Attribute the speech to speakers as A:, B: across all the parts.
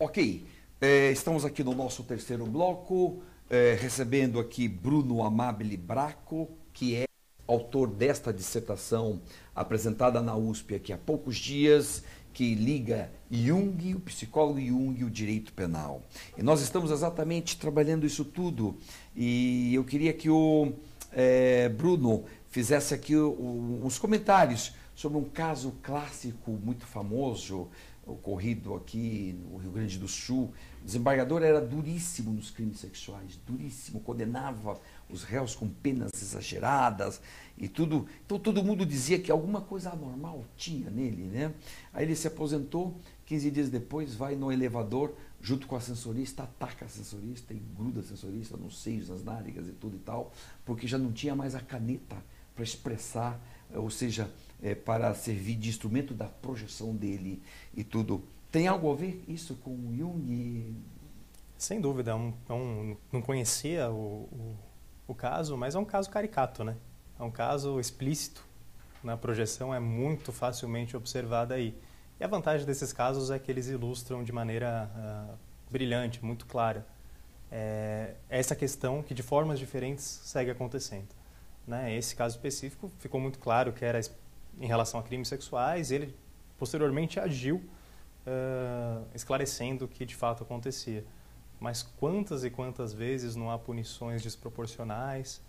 A: Ok, estamos aqui no nosso terceiro bloco, recebendo aqui Bruno Amabile Bracco, que é autor desta dissertação apresentada na USP aqui há poucos dias, que liga Jung, o psicólogo Jung e o direito penal. E nós estamos exatamente trabalhando isso tudo, e eu queria que o Bruno fizesse aqui uns comentários sobre um caso clássico muito famoso, ocorrido aqui no Rio Grande do Sul. O desembargador era duríssimo nos crimes sexuais, duríssimo, condenava os réus com penas exageradas e tudo. Então todo mundo dizia que alguma coisa anormal tinha nele, né? Aí ele se aposentou, 15 dias depois vai no elevador junto com a ascensorista, ataca a ascensorista e gruda a ascensorista nos seios, nas nádegas e tudo e tal, porque já não tinha mais a caneta para expressar, ou seja, para servir de instrumento da projeção dele e tudo. Tem algo a ver isso com Jung?
B: Sem dúvida, não conhecia o caso, mas é um caso caricato, né? É um caso explícito. Na projeção é muito facilmente observada aí. E a vantagem desses casos é que eles ilustram de maneira brilhante, muito clara, essa questão que de formas diferentes segue acontecendo. Né? Esse caso específico ficou muito claro que era em relação a crimes sexuais, ele posteriormente agiu esclarecendo o que de fato acontecia. Mas quantas e quantas vezes não há punições desproporcionais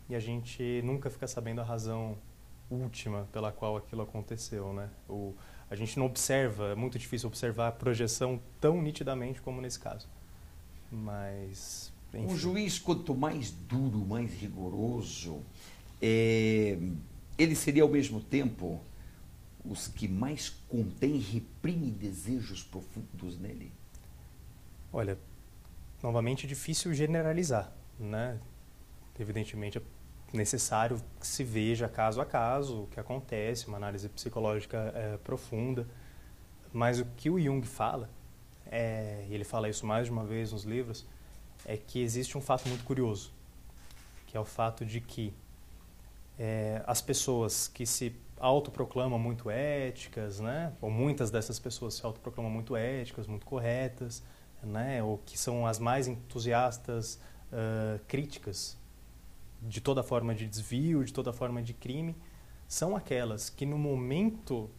B: e a gente nunca fica sabendo a razão última pela qual aquilo aconteceu, né? A gente não observa, é muito difícil observar a projeção tão nitidamente como nesse caso. Mas, enfim.
A: Um juiz, quanto mais duro, mais rigoroso, ele seria ao mesmo tempo os que mais contém e reprime desejos profundos nele?
B: Olha, novamente é difícil generalizar, né? Evidentemente é necessário que se veja caso a caso o que acontece, uma análise psicológica profunda, mas o que o Jung fala, e ele fala isso mais de uma vez nos livros, é que existe um fato muito curioso, que é o fato de que as pessoas que se autoproclamam muito éticas, né, ou muitas dessas pessoas se autoproclamam muito éticas, muito corretas, né, ou que são as mais entusiastas, críticas de toda forma de desvio, de toda forma de crime, são aquelas que no momento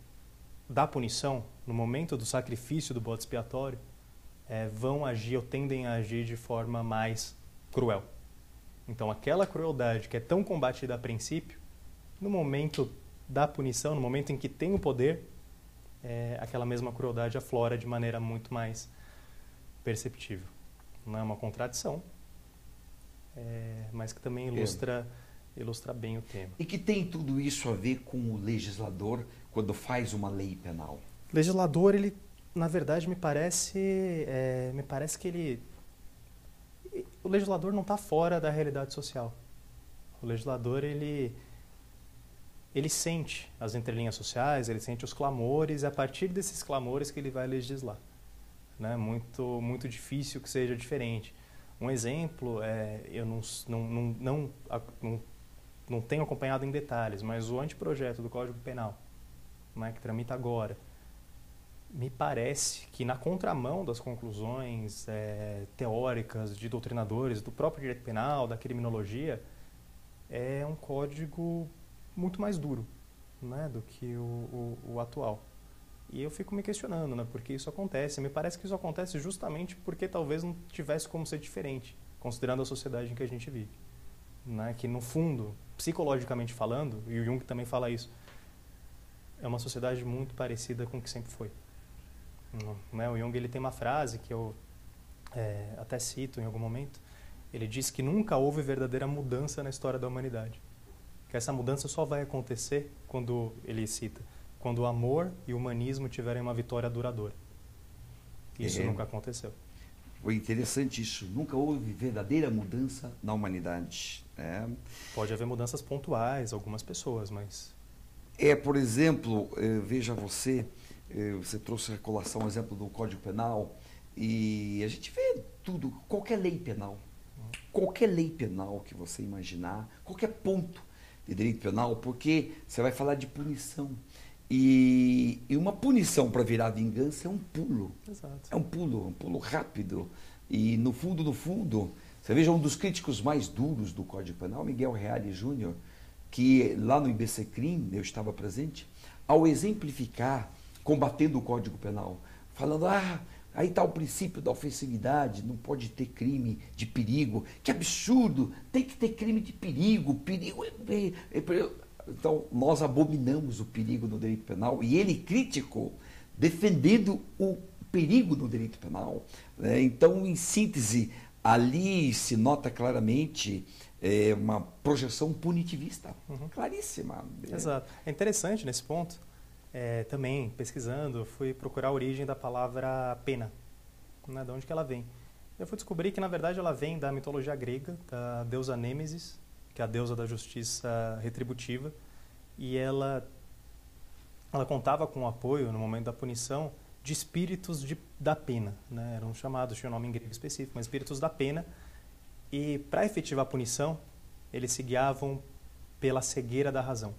B: da punição, no momento do sacrifício do bode expiatório, vão agir ou tendem a agir de forma mais cruel. Então aquela crueldade que é tão combatida a princípio, no momento da punição, no momento em que tem o poder, aquela mesma crueldade aflora de maneira muito mais perceptível. Não é uma contradição, mas que também ilustra bem o tema.
A: E que tem tudo isso a ver com o legislador quando faz uma lei penal?
B: O legislador, ele, na verdade, me parece que o legislador não está fora da realidade social. O legislador, ele sente as entrelinhas sociais, ele sente os clamores, e a partir desses clamores que ele vai legislar. Né? Muito difícil que seja diferente. Um exemplo, eu não tenho acompanhado em detalhes, mas o anteprojeto do Código Penal, né, que tramita agora, me parece que na contramão das conclusões teóricas de doutrinadores do próprio direito penal, da criminologia, é um código muito mais duro, né, do que o atual. E eu fico me questionando, né, por que isso acontece. Me parece que isso acontece justamente porque talvez não tivesse como ser diferente, considerando a sociedade em que a gente vive. Né, que no fundo, psicologicamente falando, e o Jung também fala isso, é uma sociedade muito parecida com o que sempre foi. Né, o Jung, ele tem uma frase que eu até cito em algum momento. Ele diz que nunca houve verdadeira mudança na história da humanidade. Que essa mudança só vai acontecer, quando ele cita, quando o amor e o humanismo tiverem uma vitória duradoura. Isso nunca aconteceu.
A: Foi interessante isso. Nunca houve verdadeira mudança na humanidade.
B: Pode haver mudanças pontuais, algumas pessoas, mas...
A: Por exemplo, veja você trouxe a colação, o exemplo do Código Penal, e a gente vê tudo, qualquer lei penal que você imaginar, qualquer ponto de direito penal, porque você vai falar de punição. E uma punição para virar vingança é um pulo.
B: Exato.
A: É um pulo rápido. E no fundo, você veja um dos críticos mais duros do Código Penal, Miguel Reale Júnior, que lá no IBCCRIM, eu estava presente, ao exemplificar, combatendo o Código Penal, falando, aí está o princípio da ofensividade, não pode ter crime de perigo. Que absurdo, tem que ter crime de perigo, perigo Então, nós abominamos o perigo no direito penal, e ele crítico, defendendo o perigo no direito penal. Então, em síntese, ali se nota claramente uma projeção punitivista, claríssima.
B: Exato. É interessante nesse ponto, também pesquisando, fui procurar a origem da palavra pena, né, de onde que ela vem. Eu fui descobrir que, na verdade, ela vem da mitologia grega, da deusa Nêmesis, que é a deusa da justiça retributiva, e ela contava com o apoio, no momento da punição, de espíritos da pena, né? Eram chamados, tinha um nome em grego específico, mas espíritos da pena, e para efetivar a punição, eles se guiavam pela cegueira da razão.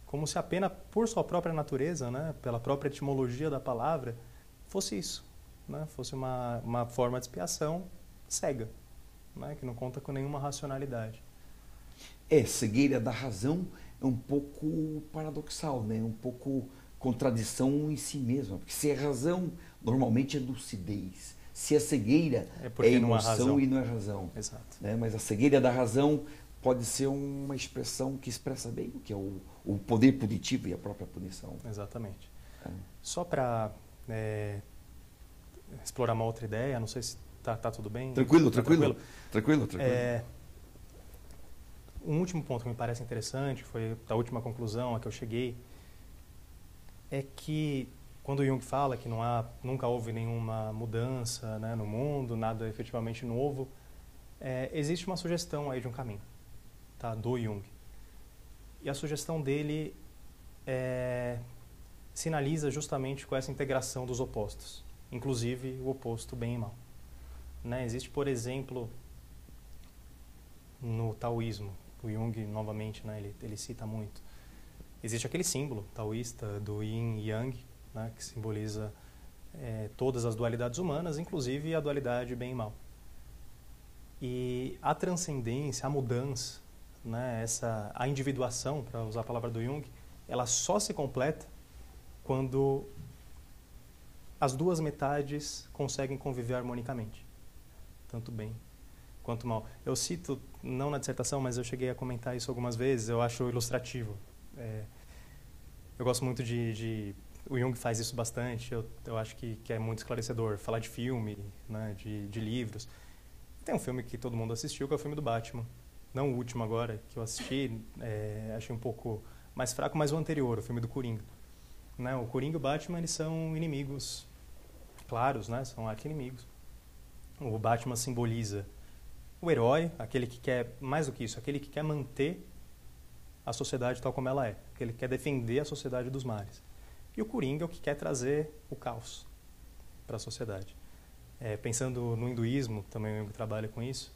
B: Como se a pena, por sua própria natureza, né, pela própria etimologia da palavra, fosse isso, né? Fosse uma forma de expiação cega, né, que não conta com nenhuma racionalidade.
A: Cegueira da razão é um pouco paradoxal, né? Um pouco contradição em si mesma. Porque se é razão, normalmente é lucidez. Se é cegueira, é emoção e não é razão.
B: Exato.
A: Né? Mas a cegueira da razão pode ser uma expressão que expressa bem o que é o poder punitivo e a própria punição.
B: Exatamente. Só para explorar uma outra ideia, não sei se tá tudo bem.
A: Tranquilo.
B: Um último ponto que me parece interessante, foi a última conclusão a que eu cheguei, é que quando Jung fala que nunca houve nenhuma mudança, né, no mundo, nada efetivamente novo, existe uma sugestão aí de um caminho, tá, do Jung. E a sugestão dele sinaliza justamente com essa integração dos opostos, inclusive o oposto bem e mal. Né? Existe, por exemplo, no taoísmo, o Jung, novamente, né, ele cita muito, existe aquele símbolo taoísta do yin e yang, né, que simboliza todas as dualidades humanas, inclusive a dualidade bem e mal. E a transcendência, a mudança, né, a individuação, para usar a palavra do Jung, ela só se completa quando as duas metades conseguem conviver harmonicamente, tanto bem quanto mal. Eu cito, não na dissertação, mas eu cheguei a comentar isso algumas vezes, eu acho ilustrativo. Eu gosto muito o Jung faz isso bastante, eu acho que é muito esclarecedor, falar de filme, né, de livros. Tem um filme que todo mundo assistiu, que é o filme do Batman. Não o último agora, que eu assisti, achei um pouco mais fraco, mas o anterior, o filme do Coringa. Né, o Coringa e o Batman, eles são inimigos claros, né, são arqui-inimigos. O Batman simboliza o herói, aquele que quer, mais do que isso, aquele que quer manter a sociedade tal como ela é, aquele que quer defender a sociedade dos males. E o Coringa é o que quer trazer o caos para a sociedade. Pensando no hinduísmo, também o Jung trabalha com isso,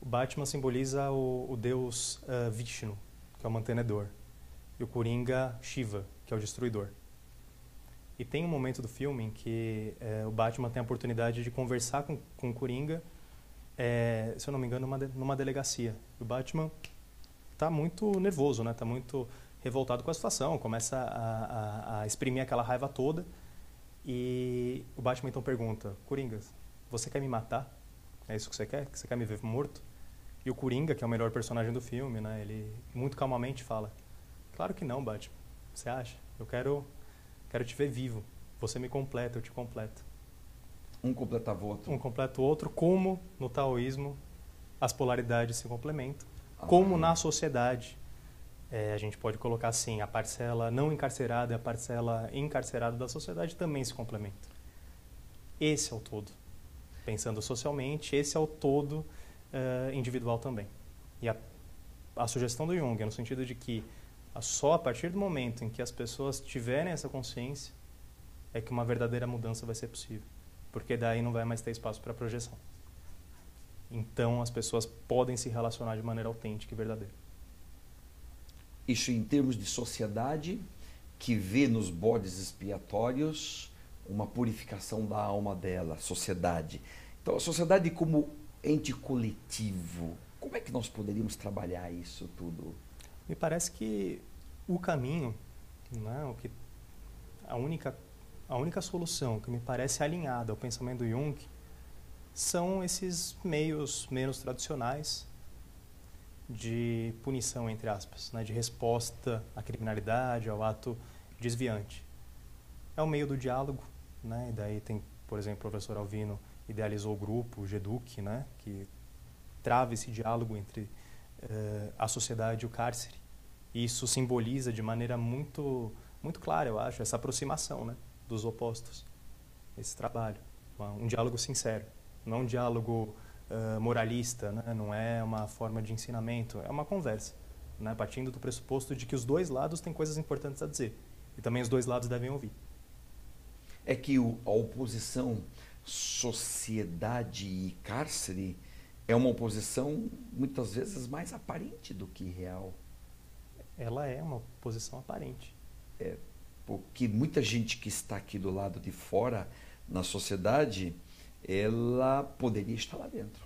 B: o Batman simboliza o deus Vishnu, que é o mantenedor, e o Coringa, Shiva, que é o destruidor. E tem um momento do filme em que o Batman tem a oportunidade de conversar com o Coringa, se eu não me engano, numa delegacia. O Batman está muito nervoso, né? Está muito revoltado com a situação, começa a exprimir aquela raiva toda. E o Batman então pergunta: Coringa, você quer me matar? É isso que você quer? Que você quer me ver morto? E o Coringa, que é o melhor personagem do filme, né? Ele muito calmamente fala: claro que não, Batman. Você acha? Eu quero te ver vivo. Você me completa, eu te completo.
A: Um completava o outro.
B: Um completa o outro, como no taoísmo as polaridades se complementam, como na sociedade. A gente pode colocar assim, a parcela não encarcerada e a parcela encarcerada da sociedade também se complementam. Esse é o todo. Pensando socialmente, esse é o todo individual também. E a sugestão do Jung é no sentido de que só a partir do momento em que as pessoas tiverem essa consciência é que uma verdadeira mudança vai ser possível. Porque daí não vai mais ter espaço para projeção. Então as pessoas podem se relacionar de maneira autêntica e verdadeira.
A: Isso em termos de sociedade que vê nos bodes expiatórios uma purificação da alma dela, a sociedade. Então, a sociedade como ente coletivo, como é que nós poderíamos trabalhar isso tudo?
B: Me parece que o caminho, né, a única solução que me parece alinhada ao pensamento do Jung são esses meios menos tradicionais de punição, entre aspas, né, de resposta à criminalidade, ao ato desviante. É o meio do diálogo, né, e daí tem, por exemplo, o professor Alvino idealizou o grupo, o GEDUC, né, que trava esse diálogo entre a sociedade e o cárcere. E isso simboliza de maneira muito, muito clara, eu acho, essa aproximação, né, dos opostos, esse trabalho. Um diálogo sincero, não um diálogo moralista, né, não é uma forma de ensinamento, é uma conversa, né, partindo do pressuposto de que os dois lados têm coisas importantes a dizer e também os dois lados devem ouvir.
A: É que a oposição sociedade e cárcere é uma oposição muitas vezes mais aparente do que real.
B: Ela é uma oposição aparente.
A: Porque muita gente que está aqui do lado de fora na sociedade, ela poderia estar lá dentro.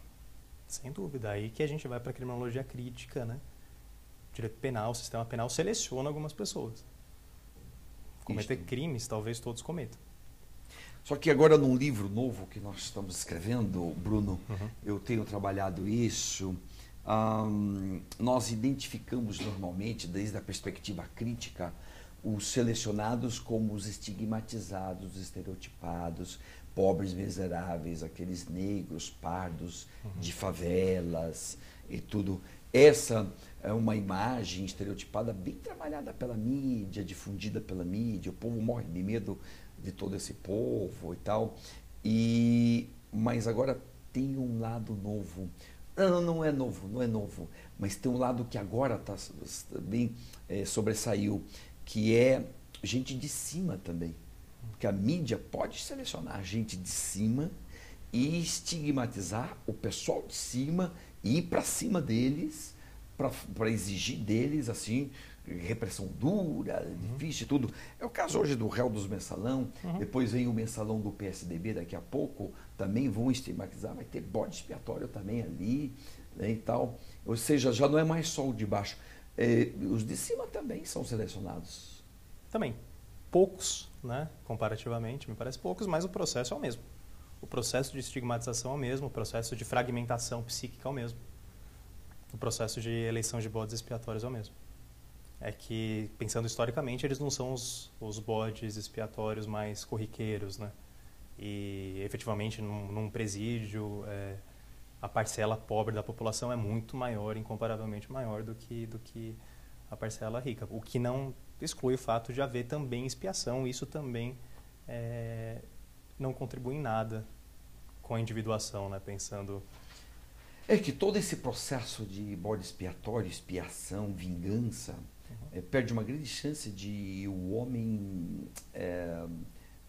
B: Sem dúvida. Aí que a gente vai para a criminologia crítica, né? O direito penal, o sistema penal seleciona algumas pessoas. Cometer crimes, talvez todos cometam.
A: Só que agora num livro novo que nós estamos escrevendo, Bruno, eu tenho trabalhado isso, nós identificamos normalmente, desde a perspectiva crítica, os selecionados como os estigmatizados, estereotipados, pobres miseráveis, aqueles negros, pardos, de favelas e tudo. Essa é uma imagem estereotipada bem trabalhada pela mídia, difundida pela mídia, o povo morre de medo de todo esse povo e tal. Mas agora tem um lado novo. Não é novo, mas tem um lado que agora bem sobressaiu, que é gente de cima também. Porque a mídia pode selecionar gente de cima e estigmatizar o pessoal de cima e ir para cima deles, para exigir deles assim repressão dura, difícil e tudo. É o caso hoje do réu dos mensalão, depois vem o mensalão do PSDB, daqui a pouco também vão estigmatizar, vai ter bode expiatório também ali, né, e tal. Ou seja, já não é mais só o de baixo. Os de cima também são selecionados.
B: Também. Poucos, né, comparativamente, me parece poucos, mas o processo é o mesmo. O processo de estigmatização é o mesmo, o processo de fragmentação psíquica é o mesmo. O processo de eleição de bodes expiatórios é o mesmo. É que, pensando historicamente, eles não são os bodes expiatórios mais corriqueiros, né? E, efetivamente, num presídio, a parcela pobre da população é muito maior, incomparavelmente maior do que a parcela rica. O que não exclui o fato de haver também expiação. Isso também não contribui em nada com a individuação, né? Pensando...
A: É que todo esse processo de bode expiatório, expiação, vingança, perde uma grande chance de o homem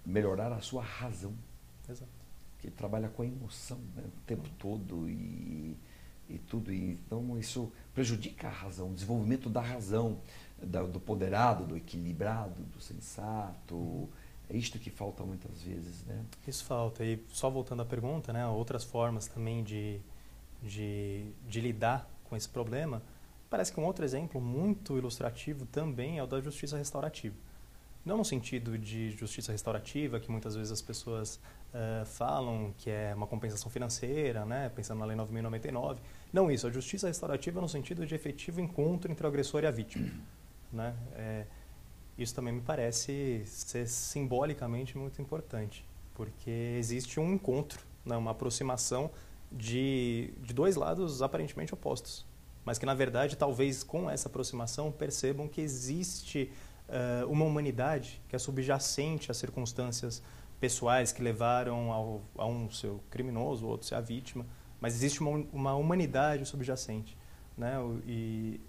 A: melhorar a sua razão.
B: Exato.
A: Que ele trabalha com a emoção, né, o tempo todo e tudo. Então isso prejudica a razão, o desenvolvimento da razão, do ponderado, do equilibrado, do sensato. É isto que falta muitas vezes, né?
B: Isso falta. E só voltando à pergunta, né, outras formas também de lidar com esse problema, parece que um outro exemplo muito ilustrativo também é o da justiça restaurativa. Não no sentido de justiça restaurativa, que muitas vezes as pessoas falam que é uma compensação financeira, né, pensando na Lei 9.099. Não isso, a justiça restaurativa no sentido de efetivo encontro entre o agressor e a vítima. Né? Isso também me parece ser simbolicamente muito importante, porque existe um encontro, né, uma aproximação de dois lados aparentemente opostos, mas que, na verdade, talvez com essa aproximação percebam que existe uma humanidade que é subjacente às circunstâncias pessoais que levaram a um ser criminoso, o outro ser a vítima, mas existe uma humanidade subjacente. Né? E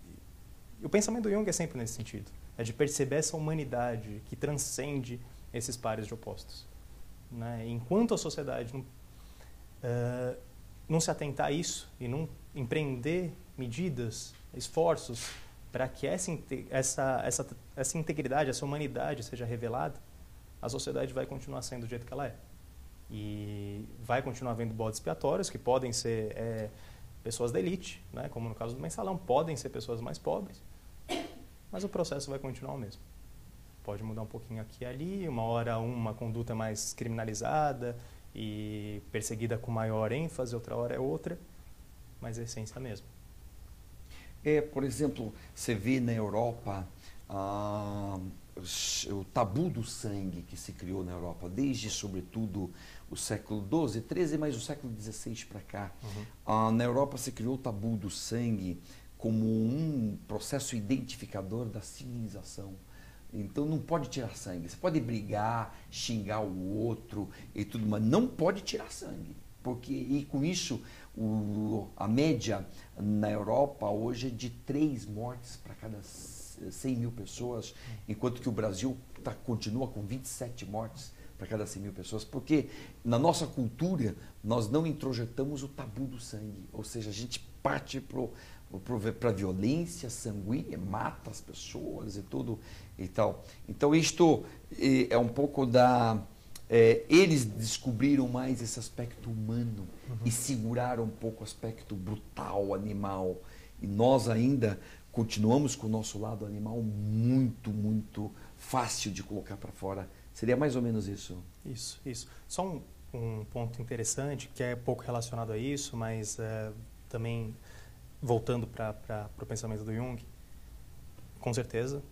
B: o pensamento do Jung é sempre nesse sentido, é de perceber essa humanidade que transcende esses pares de opostos. Né? Enquanto a sociedade não se atentar a isso e não empreender medidas, esforços para que essa integridade, essa humanidade seja revelada, a sociedade vai continuar sendo do jeito que ela é. E vai continuar havendo bodes expiatórios, que podem ser pessoas da elite, né? Como no caso do mensalão, podem ser pessoas mais pobres, mas o processo vai continuar o mesmo. Pode mudar um pouquinho aqui e ali, uma hora uma conduta mais criminalizada e perseguida com maior ênfase, outra hora é outra, mas a essência é a mesma.
A: Por exemplo, você vê na Europa o tabu do sangue que se criou na Europa, desde, sobretudo, o século XII, XIII, mas o século XVI para cá. Na Europa se criou o tabu do sangue como um processo identificador da civilização. Então não pode tirar sangue. Você pode brigar, xingar o outro e tudo, mas não pode tirar sangue. E com isso, a média na Europa hoje é de 3 mortes para cada 100 mil pessoas, enquanto que o Brasil continua com 27 mortes para cada 100 mil pessoas, porque na nossa cultura nós não introjetamos o tabu do sangue, ou seja, a gente parte para a violência sanguínea, mata as pessoas e tudo e tal. Então isto é um pouco eles descobriram mais esse aspecto humano e seguraram um pouco o aspecto brutal, animal. E nós ainda continuamos com o nosso lado animal muito, muito fácil de colocar para fora. Seria mais ou menos isso?
B: Isso. Só um ponto interessante, que é pouco relacionado a isso, mas também voltando para o pensamento do Jung, com certeza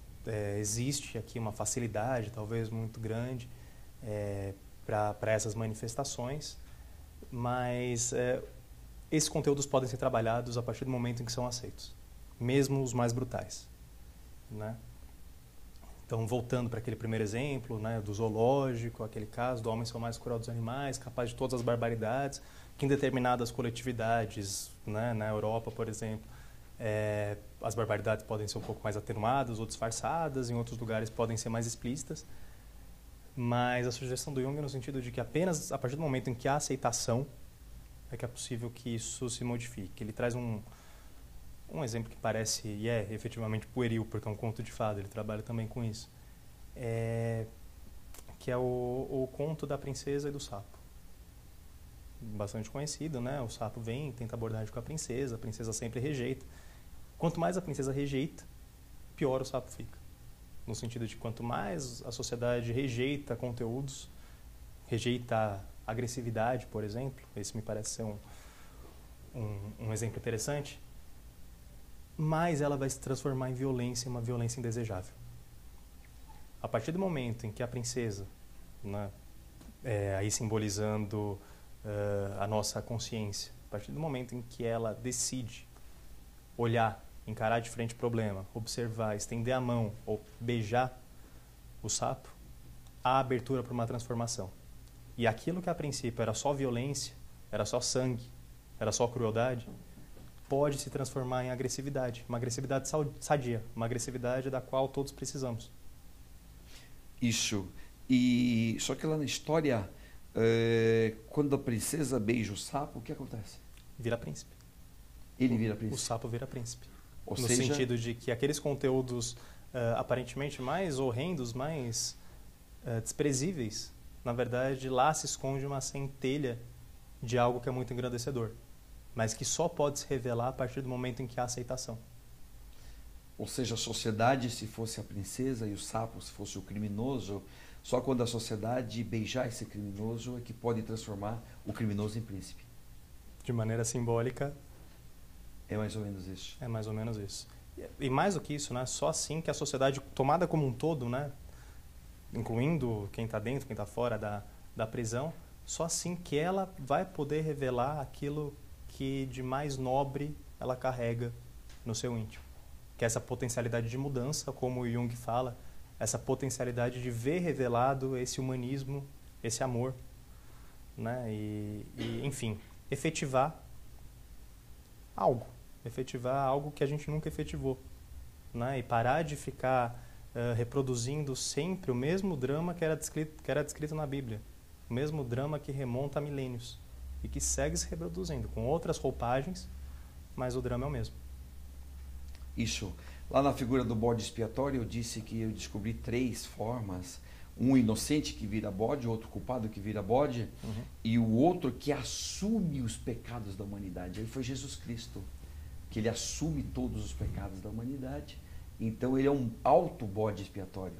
B: existe aqui uma facilidade, talvez muito grande, para essas manifestações, mas esses conteúdos podem ser trabalhados a partir do momento em que são aceitos, mesmo os mais brutais, né? Então, voltando para aquele primeiro exemplo, né, do zoológico, aquele caso do homem ser o mais cruel dos animais, capaz de todas as barbaridades, que em determinadas coletividades, né, na Europa, por exemplo, as barbaridades podem ser um pouco mais atenuadas ou disfarçadas, em outros lugares podem ser mais explícitas, mas a sugestão do Jung é no sentido de que apenas a partir do momento em que há aceitação é que é possível que isso se modifique. Ele traz um exemplo que parece, e é efetivamente pueril, porque é um conto de fada, ele trabalha também com isso, que é o conto da princesa e do sapo. Bastante conhecido, né? O sapo vem, tenta abordagem com a princesa sempre rejeita. Quanto mais a princesa rejeita, pior o sapo fica. No sentido de quanto mais a sociedade rejeita conteúdos, rejeita agressividade, por exemplo, esse me parece ser um exemplo interessante, mais ela vai se transformar em violência, uma violência indesejável. A partir do momento em que a princesa, né, aí simbolizando a nossa consciência, a partir do momento em que ela decide olhar, encarar de frente o problema, observar, estender a mão ou beijar o sapo, há abertura para uma transformação. E aquilo que a princípio era só violência, era só sangue, era só crueldade, pode se transformar em agressividade, uma agressividade sadia, uma agressividade da qual todos precisamos.
A: Isso. E só que lá na história, quando a princesa beija o sapo, o que acontece?
B: Vira príncipe.
A: Ele vira príncipe.
B: O sapo vira príncipe.
A: Ou
B: no
A: seja,
B: sentido de que aqueles conteúdos aparentemente mais horrendos, mais desprezíveis, na verdade, lá se esconde uma centelha de algo que é muito engrandecedor, mas que só pode se revelar a partir do momento em que há aceitação.
A: Ou seja, a sociedade, se fosse a princesa, e o sapo, se fosse o criminoso, só quando a sociedade beijar esse criminoso é que pode transformar o criminoso em príncipe.
B: De maneira simbólica,
A: é mais ou menos isso.
B: É mais ou menos isso. E mais do que isso, né? Só assim que a sociedade tomada como um todo, né? Incluindo quem está dentro, quem está fora da prisão, só assim que ela vai poder revelar aquilo que de mais nobre ela carrega no seu íntimo. Que é essa potencialidade de mudança, como o Jung fala, essa potencialidade de ver revelado esse humanismo, esse amor, né? E enfim, efetivar algo que a gente nunca efetivou, né? E parar de ficar reproduzindo sempre o mesmo drama que era descrito na Bíblia, o mesmo drama que remonta a milênios e que segue se reproduzindo com outras roupagens, mas o drama é o mesmo.
A: Isso. Lá na figura do bode expiatório, eu disse que eu descobri 3 formas. Um inocente que vira bode, outro culpado que vira bode, e o outro que assume os pecados da humanidade. Ele foi Jesus Cristo, que ele assume todos os pecados da humanidade. Então ele é um auto-bode expiatório,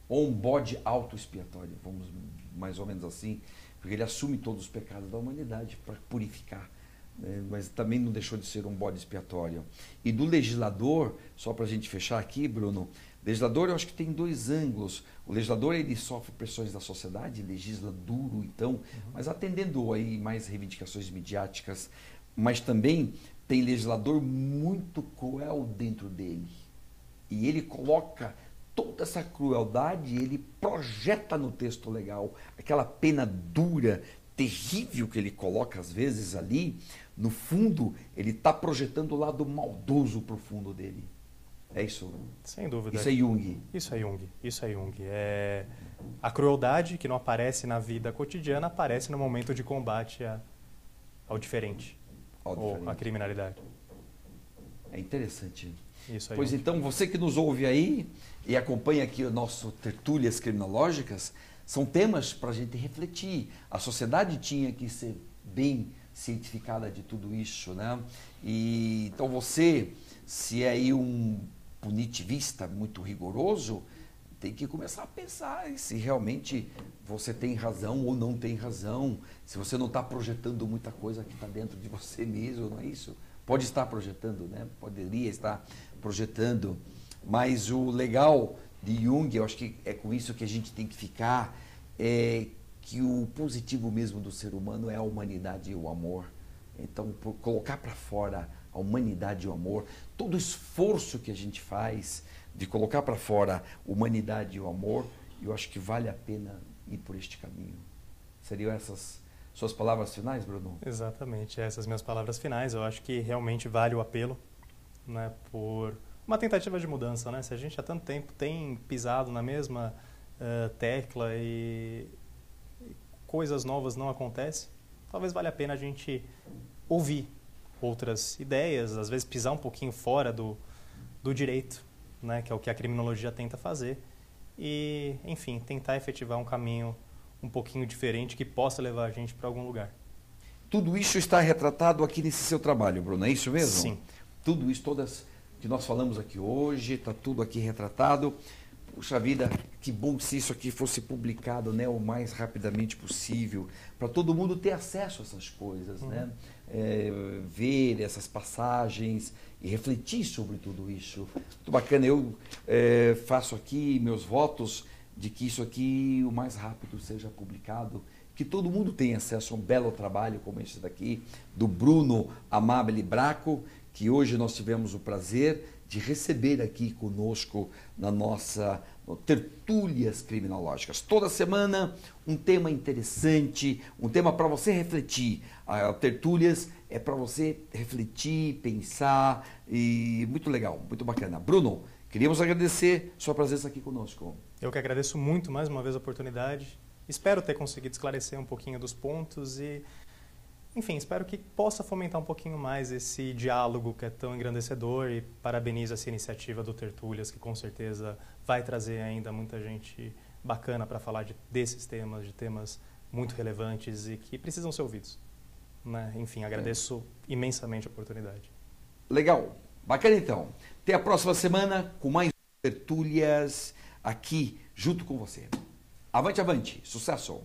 A: ou um bode auto-expiatório, vamos mais ou menos assim, porque ele assume todos os pecados da humanidade para purificar, né? Mas também não deixou de ser um bode expiatório. E do legislador, só para a gente fechar aqui, Bruno, legislador eu acho que tem 2 ângulos. O legislador ele sofre pressões da sociedade, legisla duro, então, mas atendendo aí mais reivindicações midiáticas, mas também tem legislador muito cruel dentro dele. E ele coloca toda essa crueldade, ele projeta no texto legal, aquela pena dura, terrível que ele coloca às vezes ali, no fundo, ele está projetando o lado maldoso profundo dele. É isso?
B: Sem dúvida.
A: Isso é Jung.
B: Isso é Jung. Isso é Jung. A crueldade que não aparece na vida cotidiana aparece no momento de combate ao diferente. Ou à criminalidade.
A: É interessante.
B: Isso é
A: pois
B: Jung.
A: então, você que nos ouve aí e acompanha aqui o nosso Tertúlias Criminológicas, são temas para a gente refletir. A sociedade tinha que ser bem cientificada de tudo isso, né? E, então você, se é aí um punitivista muito rigoroso, tem que começar a pensar se realmente você tem razão ou não tem razão, se você não está projetando muita coisa que está dentro de você mesmo, não é isso? Pode estar projetando, né? Poderia estar projetando, mas o legal de Jung, eu acho que é com isso que a gente tem que ficar, é que o positivo mesmo do ser humano é a humanidade e o amor. Então, por colocar para fora a humanidade e o amor, todo o esforço que a gente faz de colocar para fora a humanidade e o amor, eu acho que vale a pena ir por este caminho. Seriam essas suas palavras finais, Bruno?
B: Exatamente, essas minhas palavras finais. Eu acho que realmente vale o apelo, né, por uma tentativa de mudança, né? Se a gente há tanto tempo tem pisado na mesma tecla e coisas novas não acontecem, talvez valha a pena a gente ouvir outras ideias, às vezes pisar um pouquinho fora do direito, né, que é o que a criminologia tenta fazer, e, enfim, tentar efetivar um caminho um pouquinho diferente que possa levar a gente para algum lugar.
A: Tudo isso está retratado aqui nesse seu trabalho, Bruno, é isso mesmo?
B: Sim.
A: Tudo isso, todas que nós falamos aqui hoje, está tudo aqui retratado. Puxa vida, que bom se isso aqui fosse publicado, né, o mais rapidamente possível, para todo mundo ter acesso a essas coisas, né? Ver essas passagens e refletir sobre tudo isso. Muito bacana, eu faço aqui meus votos de que isso aqui o mais rápido seja publicado, que todo mundo tenha acesso a um belo trabalho como esse daqui, do Bruno Amabile Bracco, que hoje nós tivemos o prazer de receber aqui conosco na nossa Tertúlias Criminológicas. Toda semana um tema interessante, um tema para você refletir. A Tertúlias é para você refletir, pensar, e muito legal, muito bacana. Bruno, queríamos agradecer sua presença aqui conosco.
B: Eu que agradeço muito mais uma vez a oportunidade. Espero ter conseguido esclarecer um pouquinho dos pontos e, enfim, espero que possa fomentar um pouquinho mais esse diálogo que é tão engrandecedor, e parabenizo essa iniciativa do Tertúlias, que com certeza vai trazer ainda muita gente bacana para falar desses temas, de temas muito relevantes e que precisam ser ouvidos, né? Enfim, agradeço imensamente a oportunidade.
A: Legal, bacana então. Até a próxima semana com mais Tertúlias aqui junto com você. Avante, avante, sucesso!